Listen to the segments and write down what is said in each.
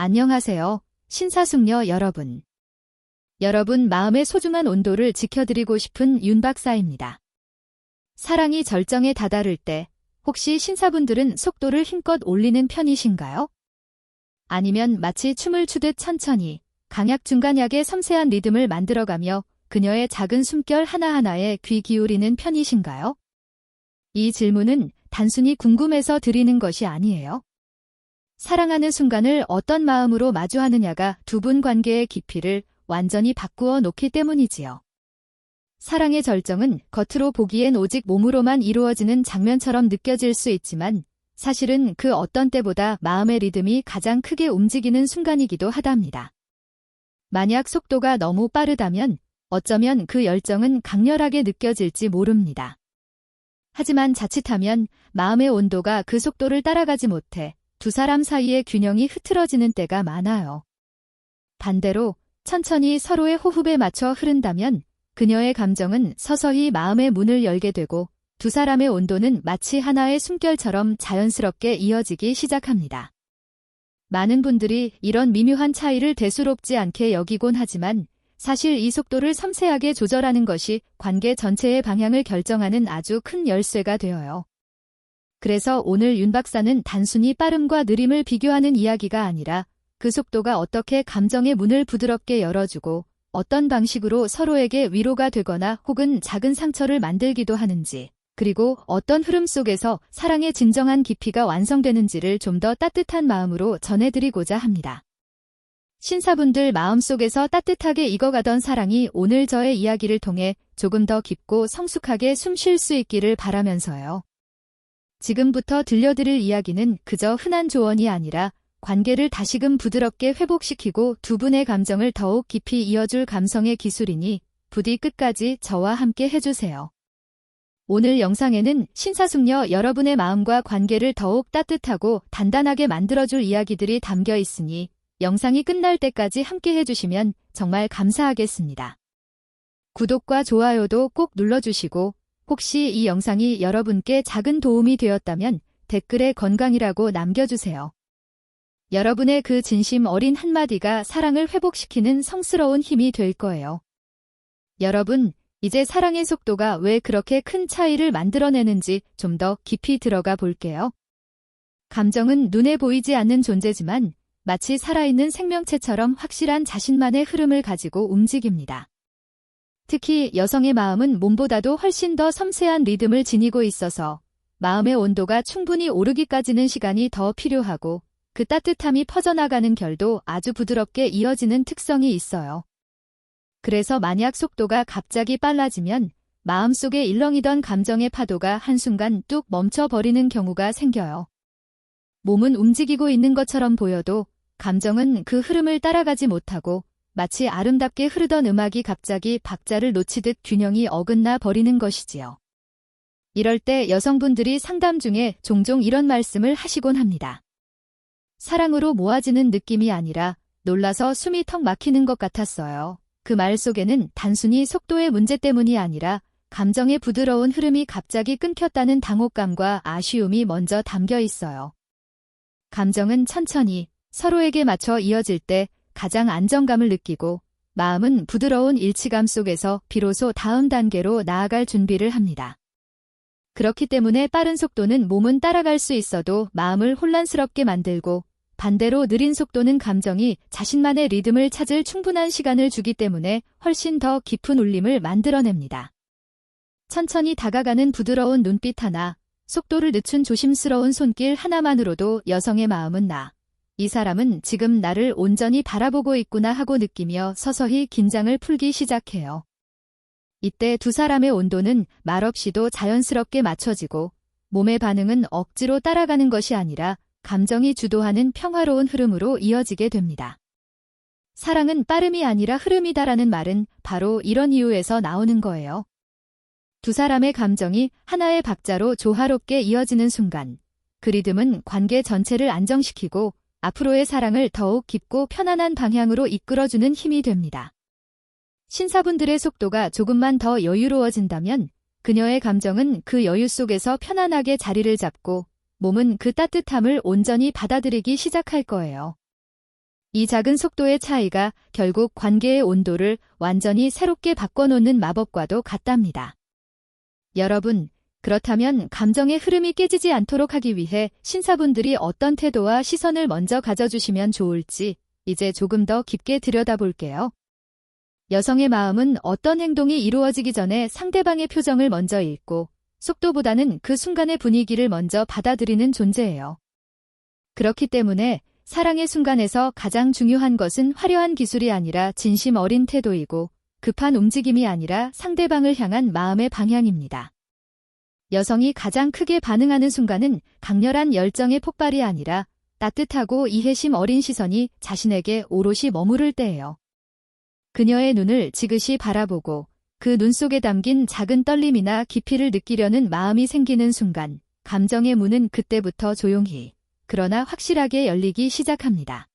안녕하세요, 신사숙녀 여러분. 여러분 마음의 소중한 온도를 지켜드리고 싶은 윤 박사입니다. 사랑이 절정에 다다를 때 혹시 신사분들은 속도를 힘껏 올리는 편이신가요? 아니면 마치 춤을 추듯 천천히 강약 중간약의 섬세한 리듬을 만들어가며 그녀의 작은 숨결 하나하나에 귀 기울이는 편이신가요? 이 질문은 단순히 궁금해서 드리는 것이 아니에요. 사랑하는 순간을 어떤 마음으로 마주하느냐가 두 분 관계의 깊이를 완전히 바꾸어 놓기 때문이지요. 사랑의 절정은 겉으로 보기엔 오직 몸으로만 이루어지는 장면처럼 느껴질 수 있지만 사실은 그 어떤 때보다 마음의 리듬이 가장 크게 움직이는 순간이기도 하답니다. 만약 속도가 너무 빠르다면 어쩌면 그 열정은 강렬하게 느껴질지 모릅니다. 하지만 자칫하면 마음의 온도가 그 속도를 따라가지 못해 두 사람 사이의 균형이 흐트러지는 때가 많아요. 반대로 천천히 서로의 호흡에 맞춰 흐른다면 그녀의 감정은 서서히 마음의 문을 열게 되고 두 사람의 온도는 마치 하나의 숨결처럼 자연스럽게 이어지기 시작합니다. 많은 분들이 이런 미묘한 차이를 대수롭지 않게 여기곤 하지만 사실 이 속도를 섬세하게 조절하는 것이 관계 전체의 방향을 결정하는 아주 큰 열쇠가 되어요. 그래서 오늘 윤 박사는 단순히 빠름과 느림을 비교하는 이야기가 아니라 그 속도가 어떻게 감정의 문을 부드럽게 열어주고 어떤 방식으로 서로에게 위로가 되거나 혹은 작은 상처를 만들기도 하는지, 그리고 어떤 흐름 속에서 사랑의 진정한 깊이가 완성되는지를 좀 더 따뜻한 마음으로 전해드리고자 합니다. 신사분들 마음속에서 따뜻하게 익어가던 사랑이 오늘 저의 이야기를 통해 조금 더 깊고 성숙하게 숨 쉴 수 있기를 바라면서요. 지금부터 들려드릴 이야기는 그저 흔한 조언이 아니라 관계를 다시금 부드럽게 회복시키고 두 분의 감정을 더욱 깊이 이어줄 감성의 기술이니 부디 끝까지 저와 함께 해주세요. 오늘 영상에는 신사숙녀 여러분의 마음과 관계를 더욱 따뜻하고 단단하게 만들어줄 이야기들이 담겨 있으니 영상이 끝날 때까지 함께 해주시면 정말 감사하겠습니다. 구독과 좋아요도 꼭 눌러주시고 혹시 이 영상이 여러분께 작은 도움이 되었다면 댓글에 건강이라고 남겨주세요. 여러분의 그 진심 어린 한마디가 사랑을 회복시키는 성스러운 힘이 될 거예요. 여러분, 이제 사랑의 속도가 왜 그렇게 큰 차이를 만들어내는지 좀 더 깊이 들어가 볼게요. 감정은 눈에 보이지 않는 존재지만 마치 살아있는 생명체처럼 확실한 자신만의 흐름을 가지고 움직입니다. 특히 여성의 마음은 몸보다도 훨씬 더 섬세한 리듬을 지니고 있어서 마음의 온도가 충분히 오르기까지는 시간이 더 필요하고 그 따뜻함이 퍼져나가는 결도 아주 부드럽게 이어지는 특성이 있어요. 그래서 만약 속도가 갑자기 빨라지면 마음속에 일렁이던 감정의 파도가 한순간 뚝 멈춰버리는 경우가 생겨요. 몸은 움직이고 있는 것처럼 보여도 감정은 그 흐름을 따라가지 못하고 마치 아름답게 흐르던 음악이 갑자기 박자를 놓치듯 균형이 어긋나 버리는 것이지요. 이럴 때 여성분들이 상담 중에 종종 이런 말씀을 하시곤 합니다. 사랑으로 모아지는 느낌이 아니라 놀라서 숨이 턱 막히는 것 같았어요. 그 말 속에는 단순히 속도의 문제 때문이 아니라 감정의 부드러운 흐름이 갑자기 끊겼다는 당혹감과 아쉬움이 먼저 담겨 있어요. 감정은 천천히 서로에게 맞춰 이어질 때 가장 안정감을 느끼고 마음은 부드러운 일치감 속에서 비로소 다음 단계로 나아갈 준비를 합니다. 그렇기 때문에 빠른 속도는 몸은 따라갈 수 있어도 마음을 혼란스럽게 만들고 반대로 느린 속도는 감정이 자신만의 리듬을 찾을 충분한 시간을 주기 때문에 훨씬 더 깊은 울림을 만들어냅니다. 천천히 다가가는 부드러운 눈빛 하나, 속도를 늦춘 조심스러운 손길 하나만으로도 여성의 마음은 이 사람은 지금 나를 온전히 바라보고 있구나 하고 느끼며 서서히 긴장을 풀기 시작해요. 이때 두 사람의 온도는 말없이도 자연스럽게 맞춰지고 몸의 반응은 억지로 따라가는 것이 아니라 감정이 주도하는 평화로운 흐름으로 이어지게 됩니다. 사랑은 빠름이 아니라 흐름이다라는 말은 바로 이런 이유에서 나오는 거예요. 두 사람의 감정이 하나의 박자로 조화롭게 이어지는 순간, 그 리듬은 관계 전체를 안정시키고 앞으로의 사랑을 더욱 깊고 편안한 방향으로 이끌어주는 힘이 됩니다. 신사분들의 속도가 조금만 더 여유로워진다면 그녀의 감정은 그 여유 속에서 편안하게 자리를 잡고 몸은 그 따뜻함을 온전히 받아들이기 시작할 거예요. 이 작은 속도의 차이가 결국 관계의 온도를 완전히 새롭게 바꿔놓는 마법과도 같답니다. 여러분, 그렇다면 감정의 흐름이 깨지지 않도록 하기 위해 신사분들이 어떤 태도와 시선을 먼저 가져주시면 좋을지 이제 조금 더 깊게 들여다볼게요. 여성의 마음은 어떤 행동이 이루어지기 전에 상대방의 표정을 먼저 읽고 속도보다는 그 순간의 분위기를 먼저 받아들이는 존재예요. 그렇기 때문에 사랑의 순간에서 가장 중요한 것은 화려한 기술이 아니라 진심 어린 태도이고 급한 움직임이 아니라 상대방을 향한 마음의 방향입니다. 여성이 가장 크게 반응하는 순간은 강렬한 열정의 폭발이 아니라 따뜻하고 이해심 어린 시선이 자신에게 오롯이 머무를 때예요. 그녀의 눈을 지그시 바라보고 그 눈 속에 담긴 작은 떨림이나 깊이를 느끼려는 마음이 생기는 순간, 감정의 문은 그때부터 조용히, 그러나 확실하게 열리기 시작합니다.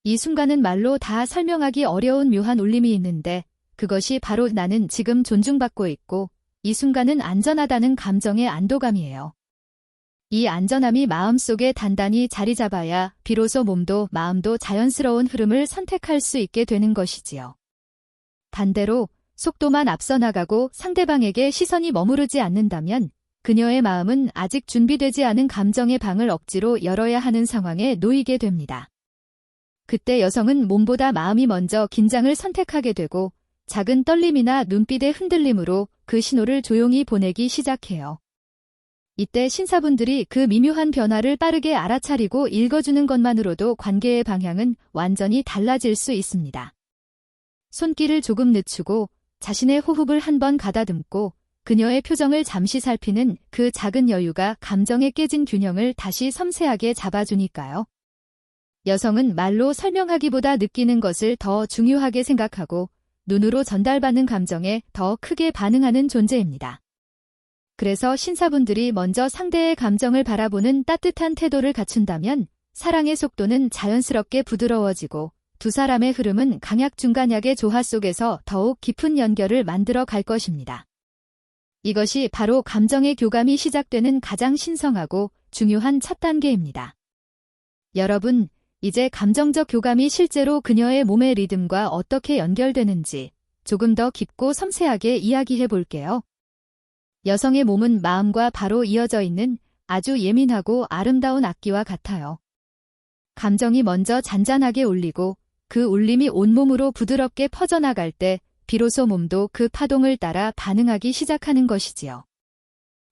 이 순간은 말로 다 설명하기 어려운 묘한 울림이 있는데, 그것이 바로 나는 지금 존중받고 있고, 이 순간은 안전하다는 감정의 안도감이에요. 이 안전함이 마음속에 단단히 자리 잡아야 비로소 몸도 마음도 자연스러운 흐름을 선택할 수 있게 되는 것이지요. 반대로 속도만 앞서 나가고 상대방에게 시선이 머무르지 않는다면 그녀의 마음은 아직 준비되지 않은 감정의 방을 억지로 열어야 하는 상황에 놓이게 됩니다. 그때 여성은 몸보다 마음이 먼저 긴장을 선택하게 되고 작은 떨림이나 눈빛의 흔들림으로 그 신호를 조용히 보내기 시작해요. 이때 신사분들이 그 미묘한 변화를 빠르게 알아차리고 읽어주는 것만으로도 관계의 방향은 완전히 달라질 수 있습니다. 손길을 조금 늦추고 자신의 호흡을 한번 가다듬고 그녀의 표정을 잠시 살피는 그 작은 여유가 감정에 깨진 균형을 다시 섬세하게 잡아주니까요. 여성은 말로 설명하기보다 느끼는 것을 더 중요하게 생각하고 눈으로 전달받는 감정에 더 크게 반응하는 존재입니다. 그래서 신사분들이 먼저 상대의 감정을 바라보는 따뜻한 태도를 갖춘다면 사랑의 속도는 자연스럽게 부드러워지고 두 사람의 흐름은 강약 중간약의 조화 속에서 더욱 깊은 연결을 만들어 갈 것입니다. 이것이 바로 감정의 교감이 시작되는 가장 신성하고 중요한 첫 단계입니다. 여러분, 이제 감정적 교감이 실제로 그녀의 몸의 리듬과 어떻게 연결되는지 조금 더 깊고 섬세하게 이야기해 볼게요. 여성의 몸은 마음과 바로 이어져 있는 아주 예민하고 아름다운 악기와 같아요. 감정이 먼저 잔잔하게 울리고 그 울림이 온몸으로 부드럽게 퍼져나갈 때 비로소 몸도 그 파동을 따라 반응하기 시작하는 것이지요.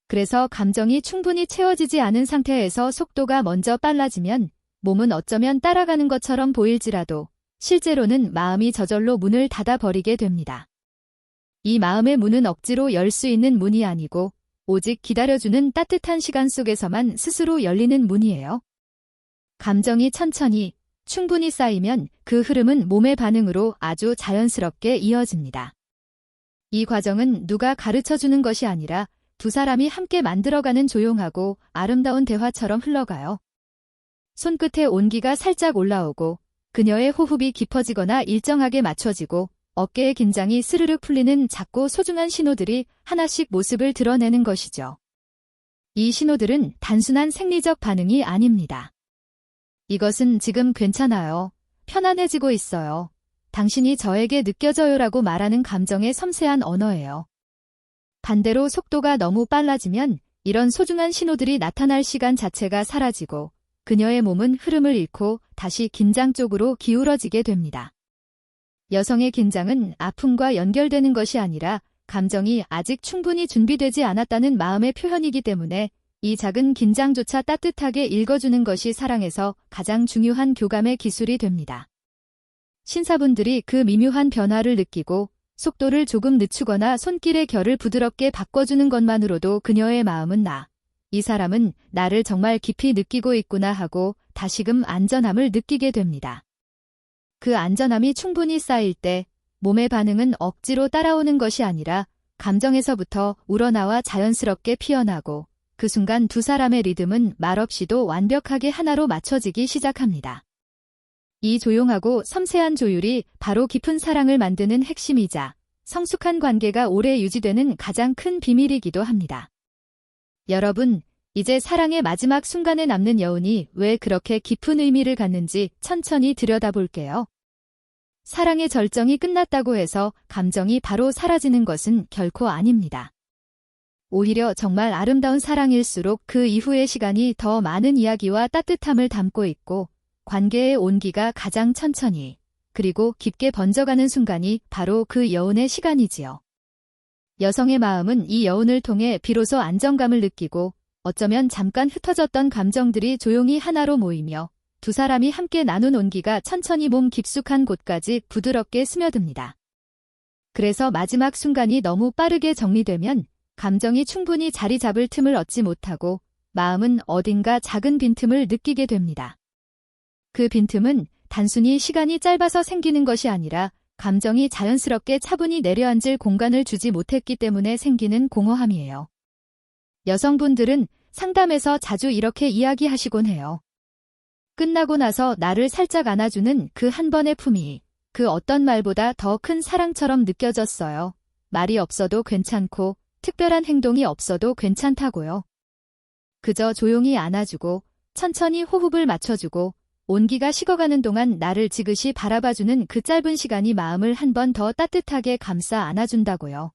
그래서 감정이 충분히 채워지지 않은 상태에서 속도가 먼저 빨라지면 몸은 어쩌면 따라가는 것처럼 보일지라도 실제로는 마음이 저절로 문을 닫아버리게 됩니다. 이 마음의 문은 억지로 열 수 있는 문이 아니고 오직 기다려주는 따뜻한 시간 속에서만 스스로 열리는 문이에요. 감정이 천천히, 충분히 쌓이면 그 흐름은 몸의 반응으로 아주 자연스럽게 이어집니다. 이 과정은 누가 가르쳐주는 것이 아니라 두 사람이 함께 만들어가는 조용하고 아름다운 대화처럼 흘러가요. 손끝에 온기가 살짝 올라오고 그녀의 호흡이 깊어지거나 일정하게 맞춰지고 어깨의 긴장이 스르륵 풀리는 작고 소중한 신호들이 하나씩 모습을 드러내는 것이죠. 이 신호들은 단순한 생리적 반응이 아닙니다. 이것은 지금 괜찮아요. 편안해지고 있어요. 당신이 저에게 느껴져요라고 말하는 감정의 섬세한 언어예요. 반대로 속도가 너무 빨라지면 이런 소중한 신호들이 나타날 시간 자체가 사라지고 그녀의 몸은 흐름을 잃고 다시 긴장 쪽으로 기울어지게 됩니다. 여성의 긴장은 아픔과 연결되는 것이 아니라 감정이 아직 충분히 준비되지 않았다는 마음의 표현이기 때문에 이 작은 긴장조차 따뜻하게 읽어주는 것이 사랑에서 가장 중요한 교감의 기술이 됩니다. 신사분들이 그 미묘한 변화를 느끼고 속도를 조금 늦추거나 손길의 결을 부드럽게 바꿔주는 것만으로도 그녀의 마음은 이 사람은 나를 정말 깊이 느끼고 있구나 하고 다시금 안전함을 느끼게 됩니다. 그 안전함이 충분히 쌓일 때 몸의 반응은 억지로 따라오는 것이 아니라 감정에서부터 우러나와 자연스럽게 피어나고 그 순간 두 사람의 리듬은 말없이도 완벽하게 하나로 맞춰지기 시작합니다. 이 조용하고 섬세한 조율이 바로 깊은 사랑을 만드는 핵심이자 성숙한 관계가 오래 유지되는 가장 큰 비밀이기도 합니다. 여러분, 이제 사랑의 마지막 순간에 남는 여운이 왜 그렇게 깊은 의미를 갖는지 천천히 들여다볼게요. 사랑의 절정이 끝났다고 해서 감정이 바로 사라지는 것은 결코 아닙니다. 오히려 정말 아름다운 사랑일수록 그 이후의 시간이 더 많은 이야기와 따뜻함을 담고 있고 관계의 온기가 가장 천천히 그리고 깊게 번져가는 순간이 바로 그 여운의 시간이지요. 여성의 마음은 이 여운을 통해 비로소 안정감을 느끼고 어쩌면 잠깐 흩어졌던 감정들이 조용히 하나로 모이며 두 사람이 함께 나눈 온기가 천천히 몸 깊숙한 곳까지 부드럽게 스며듭니다. 그래서 마지막 순간이 너무 빠르게 정리되면 감정이 충분히 자리 잡을 틈을 얻지 못하고 마음은 어딘가 작은 빈틈을 느끼게 됩니다. 그 빈틈은 단순히 시간이 짧아서 생기는 것이 아니라 감정이 자연스럽게 차분히 내려앉을 공간을 주지 못했기 때문에 생기는 공허함이에요. 여성분들은 상담에서 자주 이렇게 이야기하시곤 해요. 끝나고 나서 나를 살짝 안아주는 그 한 번의 품이 그 어떤 말보다 더 큰 사랑처럼 느껴졌어요. 말이 없어도 괜찮고 특별한 행동이 없어도 괜찮다고요. 그저 조용히 안아주고 천천히 호흡을 맞춰주고 온기가 식어가는 동안 나를 지그시 바라봐주는 그 짧은 시간이 마음을 한 번 더 따뜻하게 감싸 안아준다고요.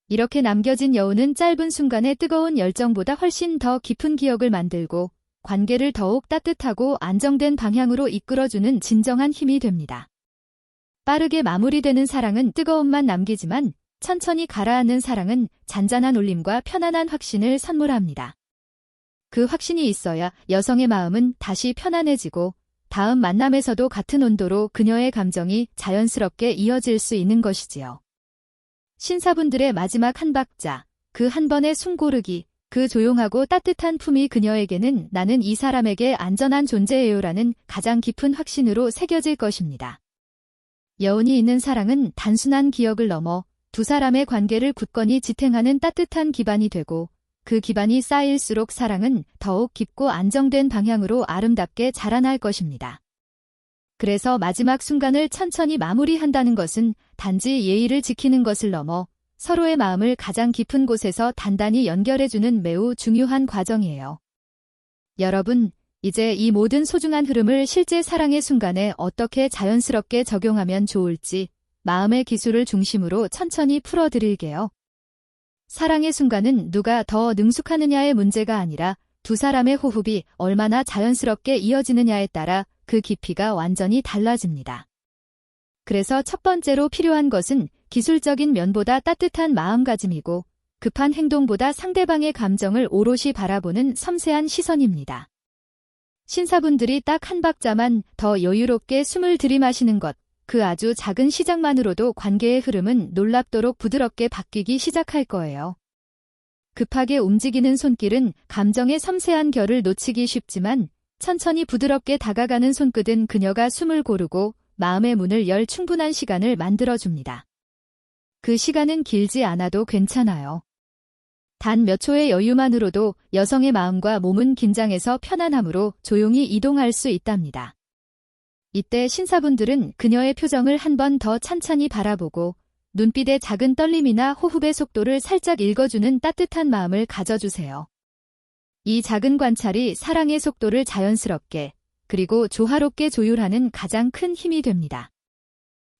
이렇게 남겨진 여운은 짧은 순간의 뜨거운 열정보다 훨씬 더 깊은 기억을 만들고 관계를 더욱 따뜻하고 안정된 방향으로 이끌어주는 진정한 힘이 됩니다. 빠르게 마무리되는 사랑은 뜨거움만 남기지만 천천히 가라앉는 사랑은 잔잔한 울림과 편안한 확신을 선물합니다. 그 확신이 있어야 여성의 마음은 다시 편안해지고 다음 만남에서도 같은 온도로 그녀의 감정이 자연스럽게 이어질 수 있는 것이지요. 신사분들의 마지막 한 박자, 그 한 번의 숨 고르기, 그 조용하고 따뜻한 품이 그녀에게는 나는 이 사람에게 안전한 존재예요라는 가장 깊은 확신으로 새겨질 것입니다. 여운이 있는 사랑은 단순한 기억을 넘어 두 사람의 관계를 굳건히 지탱하는 따뜻한 기반이 되고 그 기반이 쌓일수록 사랑은 더욱 깊고 안정된 방향으로 아름답게 자라날 것입니다. 그래서 마지막 순간을 천천히 마무리한다는 것은 단지 예의를 지키는 것을 넘어 서로의 마음을 가장 깊은 곳에서 단단히 연결해주는 매우 중요한 과정이에요. 여러분, 이제 이 모든 소중한 흐름을 실제 사랑의 순간에 어떻게 자연스럽게 적용하면 좋을지 마음의 기술을 중심으로 천천히 풀어드릴게요. 사랑의 순간은 누가 더 능숙하느냐의 문제가 아니라 두 사람의 호흡이 얼마나 자연스럽게 이어지느냐에 따라 그 깊이가 완전히 달라집니다. 그래서 첫 번째로 필요한 것은 기술적인 면보다 따뜻한 마음가짐이고 급한 행동보다 상대방의 감정을 오롯이 바라보는 섬세한 시선입니다. 신사분들이 딱 한 박자만 더 여유롭게 숨을 들이마시는 것, 그 아주 작은 시작만으로도 관계의 흐름은 놀랍도록 부드럽게 바뀌기 시작할 거예요. 급하게 움직이는 손길은 감정의 섬세한 결을 놓치기 쉽지만 천천히 부드럽게 다가가는 손끝은 그녀가 숨을 고르고 마음의 문을 열 충분한 시간을 만들어줍니다. 그 시간은 길지 않아도 괜찮아요. 단 몇 초의 여유만으로도 여성의 마음과 몸은 긴장해서 편안함으로 조용히 이동할 수 있답니다. 이때 신사분들은 그녀의 표정을 한 번 더 찬찬히 바라보고 눈빛의 작은 떨림이나 호흡의 속도를 살짝 읽어주는 따뜻한 마음을 가져주세요. 이 작은 관찰이 사랑의 속도를 자연스럽게 그리고 조화롭게 조율하는 가장 큰 힘이 됩니다.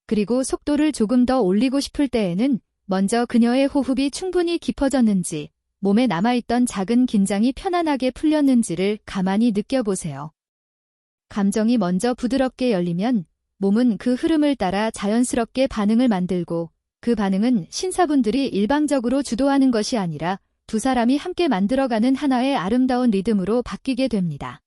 그리고 속도를 조금 더 올리고 싶을 때에는 먼저 그녀의 호흡이 충분히 깊어졌는지, 몸에 남아있던 작은 긴장이 편안하게 풀렸는지를 가만히 느껴보세요. 감정이 먼저 부드럽게 열리면 몸은 그 흐름을 따라 자연스럽게 반응을 만들고 그 반응은 신사분들이 일방적으로 주도하는 것이 아니라 두 사람이 함께 만들어가는 하나의 아름다운 리듬으로 바뀌게 됩니다.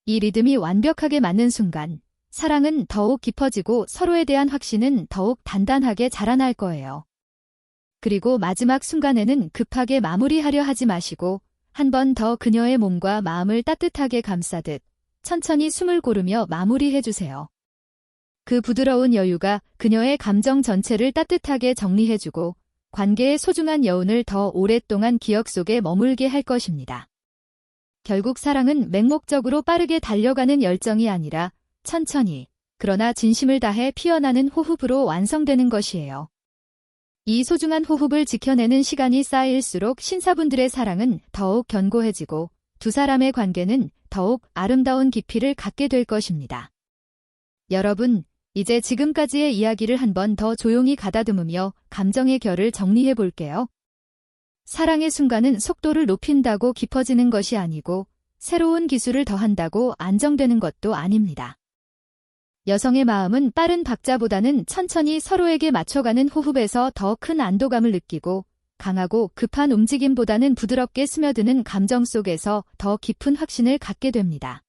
이 리듬이 완벽하게 맞는 순간 사랑은 더욱 깊어지고 서로에 대한 확신은 더욱 단단하게 자라날 거예요. 그리고 마지막 순간에는 급하게 마무리하려 하지 마시고 한 번 더 그녀의 몸과 마음을 따뜻하게 감싸듯 천천히 숨을 고르며 마무리해주세요. 그 부드러운 여유가 그녀의 감정 전체를 따뜻하게 정리해주고 관계의 소중한 여운을 더 오랫동안 기억 속에 머물게 할 것입니다. 결국 사랑은 맹목적으로 빠르게 달려가는 열정이 아니라 천천히, 그러나 진심을 다해 피어나는 호흡으로 완성되는 것이에요. 이 소중한 호흡을 지켜내는 시간이 쌓일수록 신사분들의 사랑은 더욱 견고해지고 두 사람의 관계는 더욱 아름다운 깊이를 갖게 될 것입니다. 여러분, 이제 지금까지의 이야기를 한 번 더 조용히 가다듬으며 감정의 결을 정리해 볼게요. 사랑의 순간은 속도를 높인다고 깊어지는 것이 아니고 새로운 기술을 더한다고 안정되는 것도 아닙니다. 여성의 마음은 빠른 박자보다는 천천히 서로에게 맞춰가는 호흡에서 더 큰 안도감을 느끼고 강하고 급한 움직임보다는 부드럽게 스며드는 감정 속에서 더 깊은 확신을 갖게 됩니다.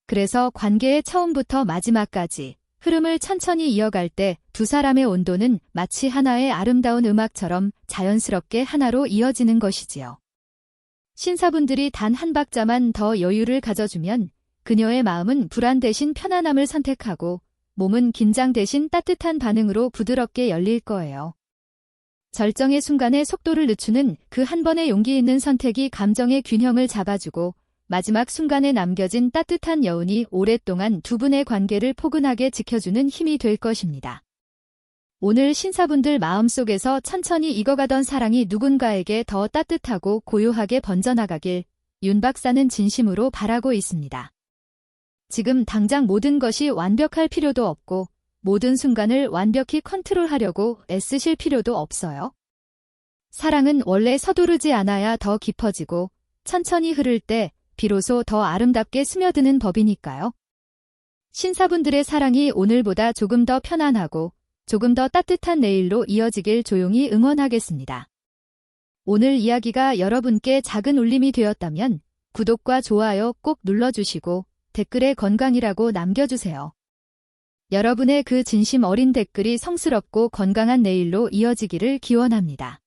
그래서 관계의 처음부터 마지막까지 흐름을 천천히 이어갈 때 두 사람의 온도는 마치 하나의 아름다운 음악처럼 자연스럽게 하나로 이어지는 것이지요. 신사분들이 단 한 박자만 더 여유를 가져주면 그녀의 마음은 불안 대신 편안함을 선택하고 몸은 긴장 대신 따뜻한 반응으로 부드럽게 열릴 거예요. 절정의 순간에 속도를 늦추는 그 한 번의 용기 있는 선택이 감정의 균형을 잡아주고 마지막 순간에 남겨진 따뜻한 여운이 오랫동안 두 분의 관계를 포근하게 지켜주는 힘이 될 것입니다. 오늘 신사분들 마음속에서 천천히 익어가던 사랑이 누군가에게 더 따뜻하고 고요하게 번져나가길 윤 박사는 진심으로 바라고 있습니다. 지금 당장 모든 것이 완벽할 필요도 없고 모든 순간을 완벽히 컨트롤하려고 애쓰실 필요도 없어요. 사랑은 원래 서두르지 않아야 더 깊어지고 천천히 흐를 때 비로소 더 아름답게 스며드는 법이니까요. 신사분들의 사랑이 오늘보다 조금 더 편안하고 조금 더 따뜻한 내일로 이어지길 조용히 응원하겠습니다. 오늘 이야기가 여러분께 작은 울림이 되었다면 구독과 좋아요 꼭 눌러주시고 댓글에 건강이라고 남겨주세요. 여러분의 그 진심 어린 댓글이 성스럽고 건강한 내일로 이어지기를 기원합니다.